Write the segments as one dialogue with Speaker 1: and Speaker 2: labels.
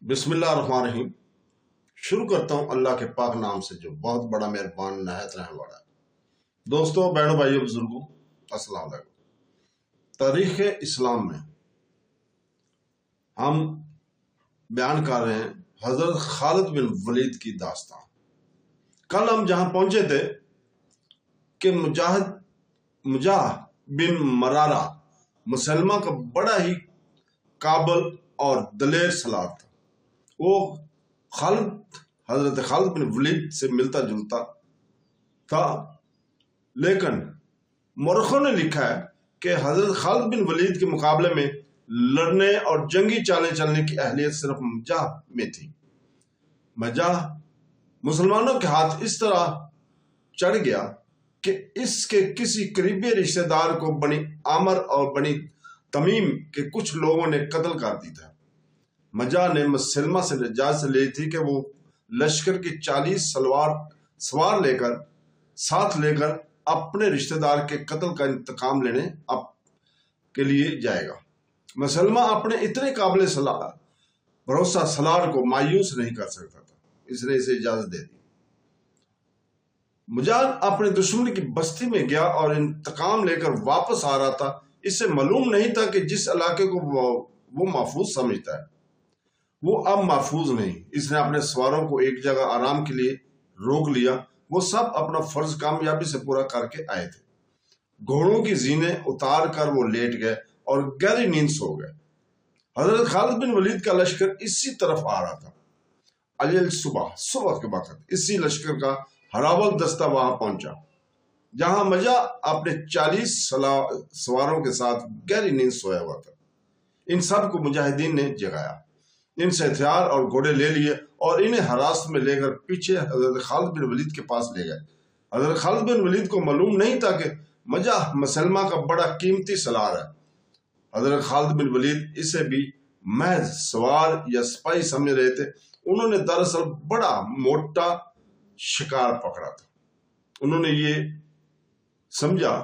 Speaker 1: बिस्मिल्लाहिर्रहमानिर्रहीम। शुरू करता हूँ अल्लाह के पाक नाम से जो बहुत बड़ा मेहरबान नहायत रहने वाला है। दोस्तों, बहनों, भाइयों, बुजुर्गों, अस्सलाम वालेकुम। तारीख इस्लाम में हम बयान कर रहे हैं हजरत खालिद बिन वलीद की दास्तान। कल हम जहाँ पहुंचे थे कि मुजाह बिन मरारा मुसलमा का बड़ा ही काबिल और दलेर सलार था। वो हजरत खालिद बिन वलीद से मिलता जुलता था, लेकिन मौरखों ने लिखा है कि हजरत खालिद बिन वलीद के मुकाबले में लड़ने और जंगी चालें चलने की अहलियत सिर्फ मजाह में थी। मजाह मुसलमानों के हाथ इस तरह चढ़ गया कि इसके किसी करीबी रिश्तेदार को बनी आमर और बनी तमीम के कुछ लोगों ने कत्ल कर दी था। मजाह ने मुसलमा से इजाजत ली थी कि वो लश्कर की 40 सवार लेकर साथ लेकर अपने रिश्तेदार के कत्ल का इंतकाम लेने के लिए जाएगा। मुसलमा अपने इतने काबिल भरोसा सलार को मायूस नहीं कर सकता था, इसने इसे इजाजत दे दी। मुजाह अपने दुश्मन की बस्ती में गया और इंतकाम लेकर वापस आ रहा था। इससे मालूम नहीं था कि जिस इलाके को वो महफूज समझता है वो अब महफूज नहीं। इसने अपने सवारों को एक जगह आराम के लिए रोक लिया। वो सब अपना फर्ज कामयाबी से पूरा करके आए थे। घोड़ों की जीनें उतार कर वो लेट गए और गहरी नींद सो गए। हजरत खालिद बिन वलीद का लश्कर इसी तरफ आ रहा था। अल सुबह के वक्त इसी लश्कर का हरावल दस्ता वहां पहुंचा, जहां मजा अपने 40 सवारों के साथ गहरी नींद सोया हुआ था। इन सब को मुजाहिदीन ने जगाया, इनसे हथियार और घोड़े ले लिए और इन्हें हिरासत में लेकर पीछे हजरत खालिद बिन वलीद के पास ले गए। हजरत खालिद बिन वलीद को मालूम नहीं था कि मजाह मुसलमा का बड़ा कीमती सलार है। हजरत खालिद बिन वलीद इसे भी महज सवार या सिपाही समझ रहे थे। उन्होंने दरअसल बड़ा मोटा शिकार पकड़ा था। उन्होंने ये समझा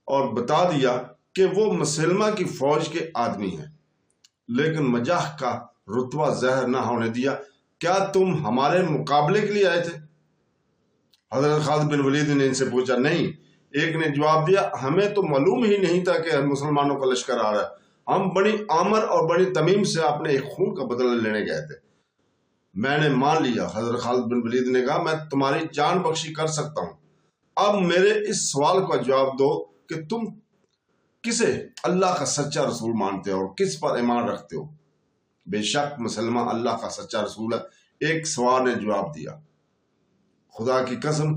Speaker 1: और बता दिया कि वो मुसलमा की फौज के आदमी हैं, लेकिन मजाह का रुतबा ज़ाहिर ना होने दिया। क्या तुम हमारे मुकाबले के लिए आए थे? हजरत खालिद बिन वलीद ने इनसे पूछा। नहीं, एक ने जवाब दिया, हमें तो मालूम ही नहीं था कि मुसलमानों का लश्कर आ रहा है। हम बनी आमर और बनी तमीम से अपने एक खून का बदला लेने गए थे। मैंने मान लिया। हजरत खालिद बिन वलीद ने कहा, मैं तुम्हारी जान बख्शी कर सकता हूं। अब मेरे इस सवाल का जवाब दो कि तुम किसे अल्लाह का सच्चा रसूल मानते हो और किस पर ईमान रखते हो? बेशक मुसलमा अल्लाह का सच्चा रसूल है। एक सवाल ने जवाब दिया। खुदा की कसम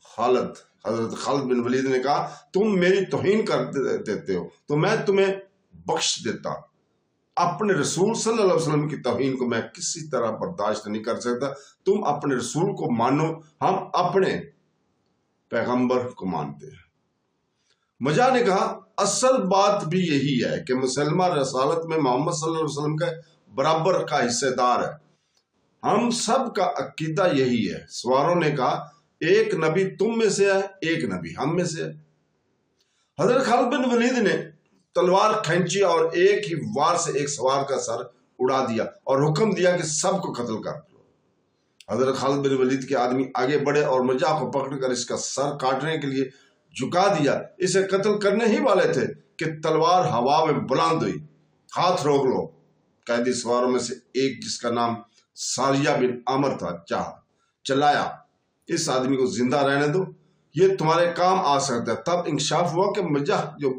Speaker 1: हजरत खालिद बिन वलीद ने कहा, तुम मेरी तौहीन कर देते हो तो मैं तुम्हें बख्श देता। अपने रसूल सल्लल्लाहु अलैहि वसल्लम की तौहीन को मैं किसी तरह बर्दाश्त नहीं कर सकता। तुम अपने रसूल को मानो, हम अपने पैगंबर को मानते हैं। मजाह ने कहा, असल बात भी यही है कि मुसलमान रसालत में मोहम्मद सल्लल्लाहु अलैहि वसल्लम के बराबर का हिस्सेदार है। हम सब का अकीदा यही है। सवारों ने कहा, एक नबी तुम में से है, एक नबी हम में से है। हजरत खालिद बिन वलीद ने तलवार खींची और एक ही वार से एक सवार का सर उड़ा दिया और हुक्म दिया कि सबको कत्ल कर दो। हजरत खालिद बिन वलीद के आदमी आगे बढ़े और मजाह को पकड़कर इसका सर काटने के लिए झुका दिया। इसे कत्ल करने ही वाले थे कि तलवार हवा में बुलंद हुई। हाथ रोक लो। कैदी सवारों में से एक, जिसका नाम सारिया बिन आमर था, चिल्लाया, इस आदमी को जिंदा रहने दो, ये तुम्हारे काम आ सकता है। तब इंकशाफ हुआ कि मजाह जो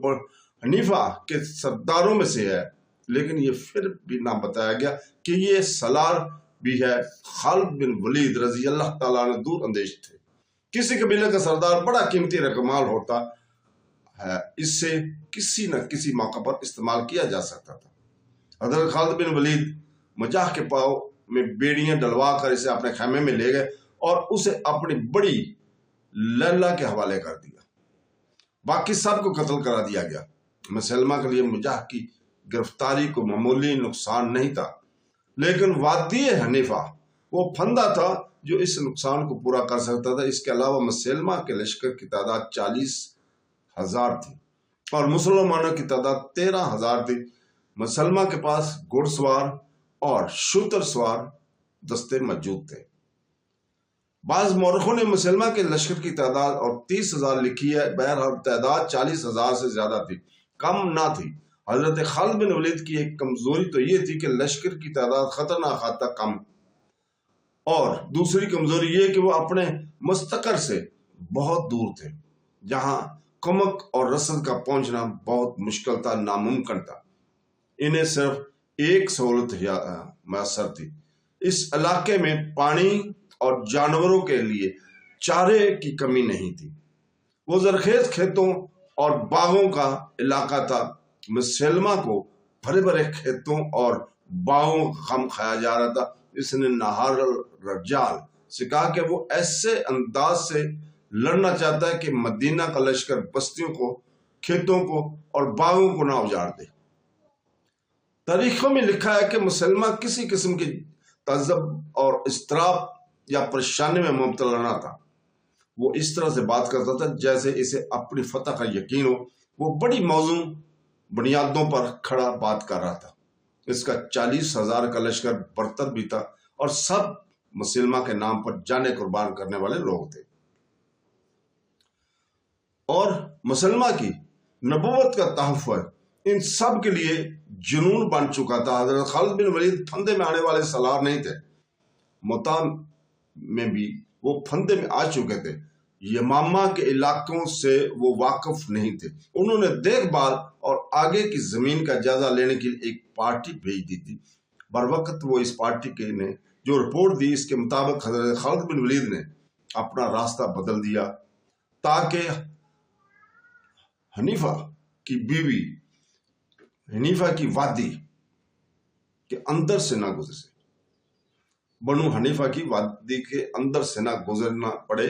Speaker 1: हनीफा के सरदारों में से है, लेकिन ये फिर भी ना बताया गया कि ये सलार भी है। खालिद बिन वलीद रजी अल्लाह ताला अन्हु दूर अंदेश थे। किसी कबीले का सरदार बड़ा कीमती रकमाल होता है, इससे किसी न किसी मौका पर इस्तेमाल किया जा सकता था। हजरत खालिद बिन वलीद मजाह के पाँव में बेड़ियां डलवा कर इसे अपने खैमे में ले गए और उसे अपनी बड़ी लैला के हवाले कर दिया। बाकी सबको कत्ल करा दिया गया। मुसलमा के लिए मजाह की गिरफ्तारी को मामूली नुकसान नहीं था, लेकिन वादी हनीफा वो फंदा था जो इस नुकसान को पूरा कर सकता था। इसके अलावा मुसलमा के लश्कर की तादाद 40,000 थी और मुसलमानों की तादाद 13,000 थी। मुसलमा के पास घुड़सवार और शूतर सवार दस्ते मौजूद थे। बाज़ मौरखों ने मुसलमा के लश्कर की तादाद और 30,000 लिखी है। बहरहाल तादाद 40,000 से ज्यादा थी, कम ना थी। हजरत खालिद बिन वलीद की एक कमजोरी तो ये थी कि लश्कर की तादाद खतरनाक हद तक कम, और दूसरी कमजोरी ये कि वो अपने मुस्तकर से बहुत दूर थे, जहां कमक और रसद का पहुंचना बहुत मुश्किल था, नामुमकिन था। इन्हें सिर्फ एक सहूलत मैसर थी, इस इलाके में पानी और जानवरों के लिए चारे की कमी नहीं थी। वो जरखेज खेतों और बागों का इलाका था। मुसलमा को भरे भरे खेतों और बागों का गम खाया जा रहा था। इसने नहार रजाल से कहा कि वो ऐसे अंदाज से लड़ना चाहता है कि मदीना का लश्कर बस्तियों को, खेतों को और बागों को ना उजाड़ दे। तारीखों में लिखा है कि मुसलमा किसी किस्म की तज़ब और इस्तराब या परेशानी में मुब्तला ना था। वो इस तरह से बात करता था जैसे इसे अपनी फतह का यकीन हो। वो बड़ी मौजूं बुनियादों पर खड़ा बात कर रहा था। इसका 40,000 का लश्कर बरतर भी था और सब मुसलमा के नाम पर जाने कुर्बान करने वाले लोग थे। और मुसलमा की नबूवत का तहफ़्फ़ुज़ इन सब के लिए जुनून बन चुका था। हज़रत खालिद बिन वलीद फंदे में आने वाले सलार नहीं थे। मुता में भी वो फंदे में आ चुके थे। यमामा के इलाकों से वो वाकिफ नहीं थे। उन्होंने देखभाल और आगे की जमीन का जायजा लेने के लिए एक पार्टी भेज दी थी। बर वक्त वो इस पार्टी के ने जो रिपोर्ट दी, इसके मुताबिक हज़रत खालिद बिन वलीद ने अपना रास्ता बदल दिया ताकि हनीफा की बीवी हनीफा की वादी के अंदर से ना गुजरे, बनु हनीफा की वादी के अंदर से ना गुजरना पड़े।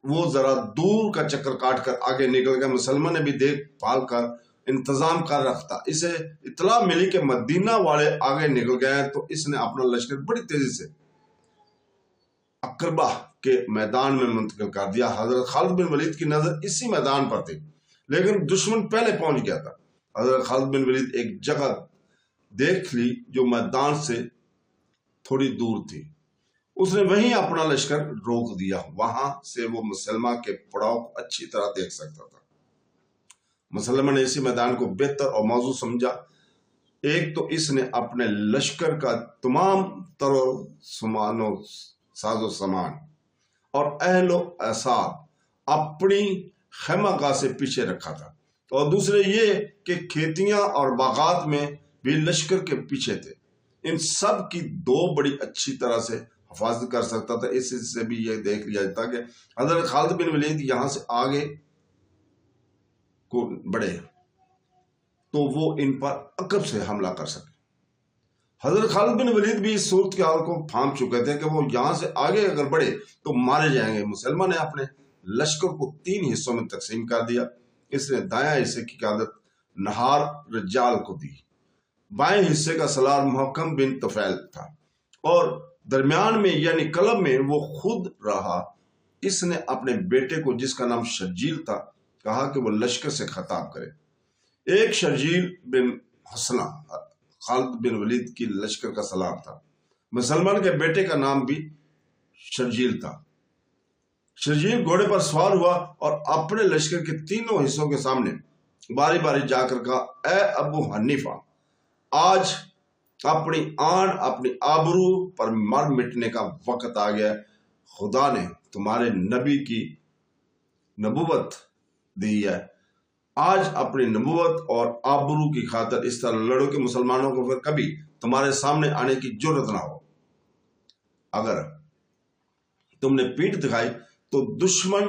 Speaker 1: वो जरा दूर का चक्कर काट कर आगे निकल गया। मुसलमान ने भी देखभाल कर इंतजाम कर रखता। इसे इतला मिली कि मदीना वाले आगे निकल गए, तो इसने अपना लश्कर बड़ी तेजी से अकरबा के मैदान में मुंतकिल कर दिया। हजरत खालिद बिन वलीद की नजर इसी मैदान पर थी, लेकिन दुश्मन पहले पहुंच गया था। हजरत खालिद बिन वलीद एक जगह देख ली जो मैदान से थोड़ी दूर थी। उसने वहीं अपना लश्कर रोक दिया। वहां से वो मुसलमा के पड़ाव को अच्छी तरह देख सकता था। मुसलमान ने इसी मैदान को बेहतर और मौजू समझा। एक तो इसने अपने लश्कर का तमाम तरो साजो सामान और अहलो असाब अपनी खैमागाह से पीछे रखा था, और दूसरे ये कि खेतियां और बागात में भी लश्कर के पीछे थे। इन सब की दो बड़ी अच्छी तरह से हिफाजत कर सकता था। इससे भी ये देख लिया जाता कि हज़रत खालिद बिन वलीद यहाँ से आगे को बढ़े तो वो इन पर अकब से हमला कर सके। हज़रत खालिद बिन वलीद भी इस सूरत के हाल को फांप चुके थे कि वो यहाँ से आगे अगर बढ़े तो मारे जाएंगे। मुसलमान ने अपने लश्कर को 3 हिस्सों में तकसीम कर दिया। इसने दायां हिस्से की क़यादत नहार रजाल को दी, बाएं हिस्से का सलार मुहक्कम बिन तुफैल था, और दरमियान में यानी कलब में वो खुद रहा। इसने अपने बेटे को, जिसका नाम शर्जील था, कहा कि वो लश्कर से खिताब करे। एक शर्जील बिन हसना खालिद बिन वलीद की लश्कर का सलार था। मुसलमान के बेटे का नाम भी शर्जील था। शर्जील घोड़े पर सवार हुआ और अपने लश्कर के तीनों हिस्सों के सामने बारी बारी जाकर कहा, ए अबू हनीफा, आज अपनी आन अपनी आबरू पर मर मिटने का वक्त आ गया। खुदा ने तुम्हारे नबी की नबूवत दी है। आज अपनी नबूवत और आबरू की खातिर इस तरह लड़ो कि मुसलमानों को फिर कभी तुम्हारे सामने आने की जुर्रत ना हो। अगर तुमने पीठ दिखाई तो दुश्मन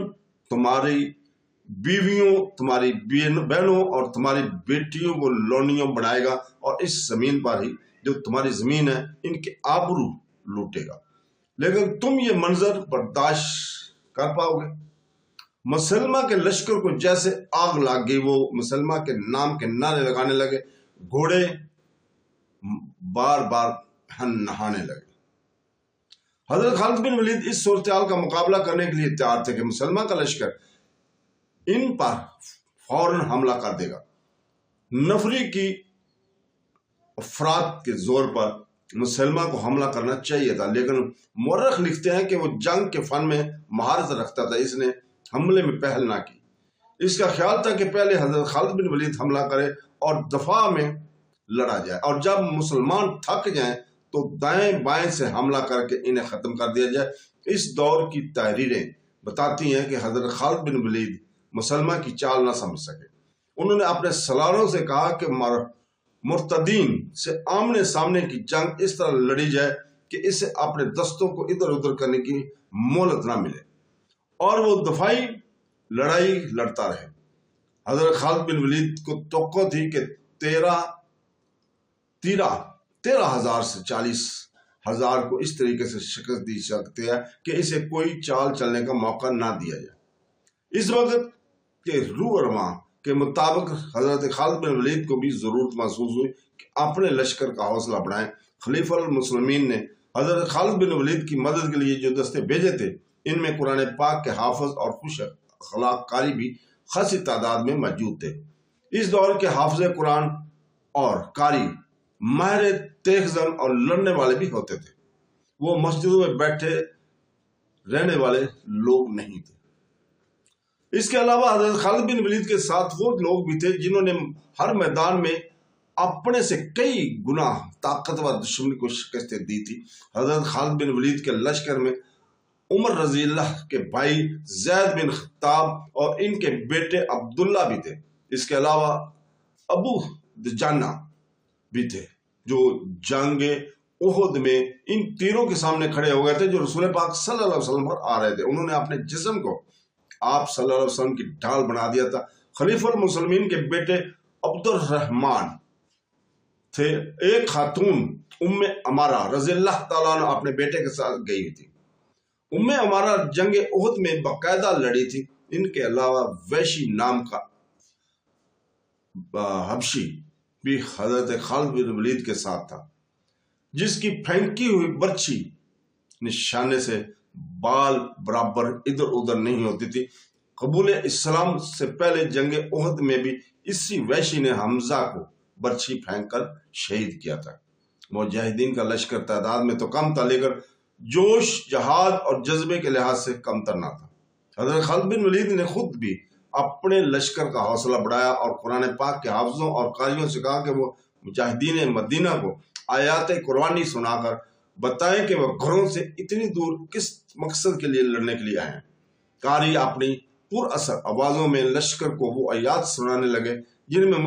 Speaker 1: तुम्हारी बीवियों, तुम्हारी बहनों और तुम्हारी बेटियों को लोनियों बनाएगा, और इस जमीन पर ही जो तुम्हारी जमीन है इनके आबरू लूटेगा। लेकिन तुम ये मंजर बर्दाश्त कर पाओगे? मुसलमा के लश्कर को जैसे आग लग गई। वो मुसलमा के नाम के नारे लगाने लगे, घोड़े बार बार नहाने लगे। हजरत खालिद बिन वलीद इस सूरत-ए-हाल का मुकाबला करने के लिए तैयार थे कि मुसलमान का लश्कर इन पर फौरन हमला कर देगा। नफरी की अफराद के जोर पर مسلمہ کو حملہ کرنا چاہیے تھا، لیکن مورخ لکھتے ہیں کہ وہ جنگ کے فن میں مہارت رکھتا تھا، اس نے حملے میں پہل نہ کی۔ اس کا خیال تھا کہ پہلے حضرت خالد بن ولید حملہ کرے اور دفاع میں لڑا جائے، اور جب مسلمان تھک جائیں تو دائیں بائیں سے حملہ کر کے انہیں ختم کر دیا جائے۔ اس دور کی تحریریں بتاتی ہیں کہ حضرت خالد بن ولید مسلمہ کی چال نہ سمجھ سکے۔ انہوں نے اپنے سالاروں سے کہا کہ مرتدین سے آمنے سامنے کی جنگ اس طرح لڑی جائے کہ اسے اپنے دستوں کو ادھر ادھر کرنے کی مہلت نہ ملے، اور وہ دفاعی لڑائی لڑتا رہے۔ حضرت خالد بن ولید کو توقع تھی کہ 13,000 سے 40,000 کو اس طریقے سے شکست دی سکتی ہے کہ اسے کوئی چال چلنے کا موقع نہ دیا جائے۔ اس وقت کے رواں کے مطابق حضرت خالد بن ولید کو بھی ضرورت محسوس ہوئی کہ اپنے لشکر کا حوصلہ بڑھائیں۔ خلیفہ المسلمین نے حضرت خالد بن ولید کی مدد کے لیے جو دستے بھیجے تھے، ان میں قرآن پاک کے حافظ اور خوش اخلاق قاری بھی خاصی تعداد میں موجود تھے۔ اس دور کے حافظ قرآن اور قاری ماہر تیغ زن اور لڑنے والے بھی ہوتے تھے، وہ مسجدوں میں بیٹھے رہنے والے لوگ نہیں تھے۔ اس کے علاوہ حضرت خالد بن ولید کے ساتھ وہ لوگ بھی تھے جنہوں نے ہر میدان میں اپنے سے کئی گنا طاقتور دشمن کو شکستیں دی تھی۔ حضرت خالد بن ولید کے لشکر میں عمر رضی اللہ کے بھائی زید بن خطاب اور ان کے بیٹے عبداللہ بھی تھے۔ اس کے علاوہ ابو دجانہ بھی تھے جو جنگ احد میں ان تیروں کے سامنے کھڑے ہو گئے تھے جو رسول پاک صلی اللہ علیہ وسلم پر آ رہے تھے۔ انہوں نے اپنے جسم کو آپ صلی اللہ علیہ وسلم کی ڈھال بنا دیا تھا۔ خلیفہ المسلمین کے بیٹے عبد الرحمن تھے۔ ایک خاتون ام امارہ رضی اللہ تعالیٰ عنہ اپنے بیٹے کے ساتھ گئی ہوئی تھی۔ ام امارہ جنگ احد میں باقاعدہ لڑی تھی۔ ان کے علاوہ ویشی نام کا حبشی بھی حضرت خالد بن ولید کے ساتھ تھا، جس کی پھینکی ہوئی برچھی نشانے سے بال برابر ادھر ادھر نہیں ہوتی تھی۔ قبول اسلام سے پہلے جنگ احد میں بھی اسی ویشی نے حمزہ کو برچھی پھینک کر شہید کیا تھا۔ مجاہدین کا لشکر تعداد میں تو کم تھا، لیکن جوش، جہاد اور جذبے کے لحاظ سے کمتر نہ تھا۔ حضرت خالد بن ولید نے خود بھی اپنے لشکر کا حوصلہ بڑھایا اور قرآن پاک کے حافظوں اور قاریوں سے کہا کہ وہ مجاہدین مدینہ کو آیات قرآنی سنا کر بتائیں کہ وہ گھروں سے اتنی دور کس مقصد کے لیے لڑنے کے لیے آئے ہیں۔ قاری اپنی پر اثر آوازوں میں لشکر کو وہ آیات سنانے لگے جن میں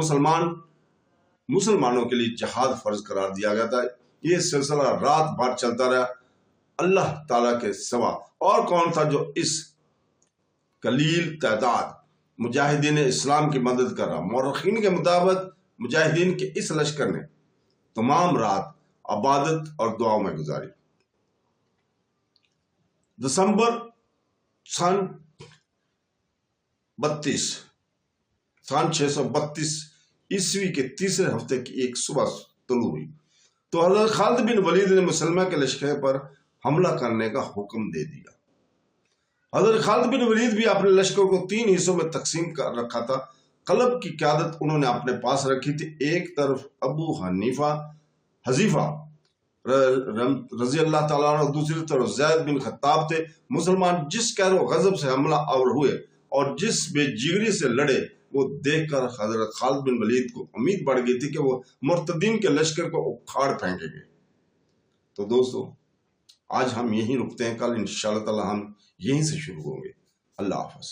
Speaker 1: مسلمانوں کے لیے جہاد فرض قرار دیا گیا تھا۔ یہ سلسلہ رات بھر چلتا رہا۔ اللہ تعالیٰ کے سوا اور کون تھا جو اس قلیل تعداد مجاہدین اسلام کی مدد کر رہا؟ مورخین کے مطابق مجاہدین کے اس لشکر نے تمام رات عبادت اور دعاؤں میں گزاری۔ دسمبر سن 632 عیسوی کے تیسرے ہفتے کی ایک صبح طلوع ہوئی تو حضرت خالد بن ولید نے مسلمہ کے لشکر پر حملہ کرنے کا حکم دے دیا۔ حضرت خالد بن ولید بھی اپنے لشکر کو 3 حصوں میں تقسیم کر رکھا تھا۔ قلب کی قیادت انہوں نے اپنے پاس رکھی تھی۔ ایک طرف ابو حذیفہ رضی اللہ تعالیٰ عنہ، دوسری طرف زید بن خطاب تھے۔ مسلمان جس قہر و غضب سے حملہ آور ہوئے اور جس بے جگری سے لڑے، وہ دیکھ کر حضرت خالد بن ولید کو امید بڑھ گئی تھی کہ وہ مرتدین کے لشکر کو اکھاڑ پھینکیں گے۔ تو دوستو، آج ہم یہیں رکتے ہیں، کل انشاءاللہ تعالی ہم یہیں سے شروع ہوں گے۔ اللہ حافظ۔